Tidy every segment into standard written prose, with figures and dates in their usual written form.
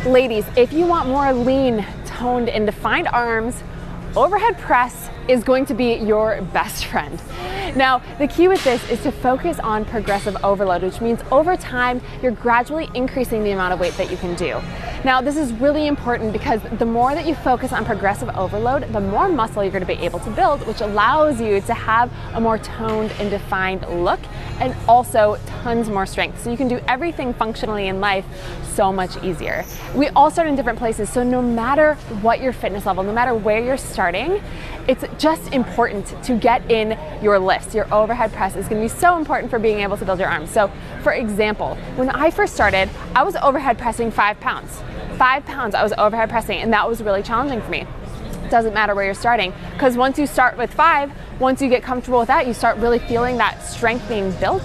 Ladies, if you want more lean, toned, and defined arms, overhead press is going to be your best friend. Now, the key with this is to focus on progressive overload, which means over time, you're gradually increasing the amount of weight that you can do. Now, this is really important because the more that you focus on progressive overload, the more muscle you're going to be able to build, which allows you to have a more toned and defined look and also tons more strength. So you can do everything functionally in life so much easier. We all start in different places, so no matter what your fitness level, no matter where you're starting, it's just important to get in your lifts. Your overhead press is going to be so important for being able to build your arms. So for example, when I first started, I was overhead pressing 5 pounds. 5 pounds I was overhead pressing, and that was really challenging for me. It doesn't matter where you're starting, because once you start with 5, once you get comfortable with that, you start really feeling that strength being built.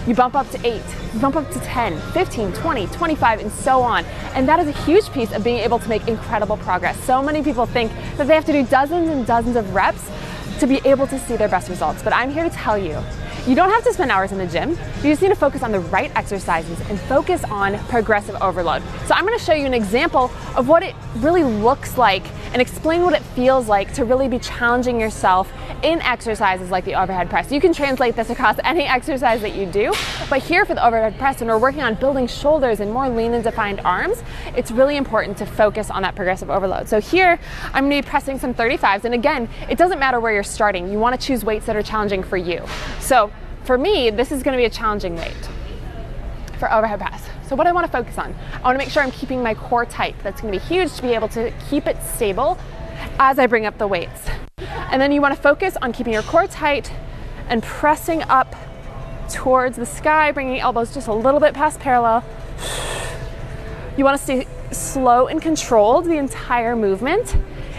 You bump up to 8, you bump up to 10, 15, 20, 25, and so on. And that is a huge piece of being able to make incredible progress. So many people think that they have to do dozens and dozens of reps to be able to see their best results. But I'm here to tell you, you don't have to spend hours in the gym. You just need to focus on the right exercises and focus on progressive overload. So I'm going to show you an example of what it really looks like and explain what it feels like to really be challenging yourself in exercises like the overhead press. You can translate this across any exercise that you do, but here for the overhead press, when we're working on building shoulders and more lean and defined arms, it's really important to focus on that progressive overload. So here, I'm going to be pressing some 35s, and again, it doesn't matter where you're starting. You want to choose weights that are challenging for you. So for me, this is going to be a challenging weight for overhead press. So what I want to focus on, I want to make sure I'm keeping my core tight. That's going to be huge to be able to keep it stable as I bring up the weights. And then you want to focus on keeping your core tight and pressing up towards the sky, bringing elbows just a little bit past parallel. You want to stay slow and controlled the entire movement.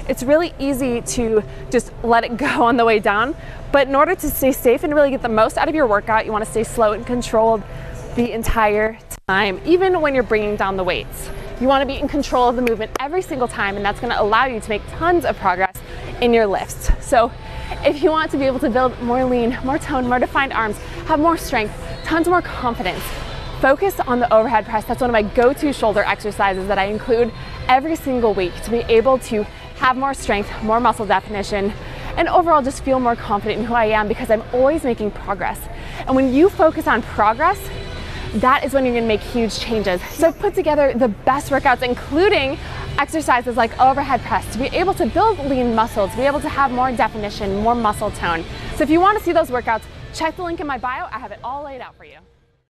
It's really easy to just let it go on the way down, but in order to stay safe and really get the most out of your workout, you want to stay slow and controlled the entire time, even when you're bringing down the weights. You want to be in control of the movement every single time, and that's going to allow you to make tons of progress in your lifts. So if you want to be able to build more lean, more toned, more defined arms, have more strength, tons more confidence, focus on the overhead press. That's one of my go-to shoulder exercises that I include every single week to be able to have more strength, more muscle definition, and overall just feel more confident in who I am because I'm always making progress. And when you focus on progress, that is when you're gonna make huge changes. So I've put together the best workouts, including exercises like overhead press, to be able to build lean muscle, to be able to have more definition, more muscle tone. So if you wanna see those workouts, check the link in my bio. I have it all laid out for you.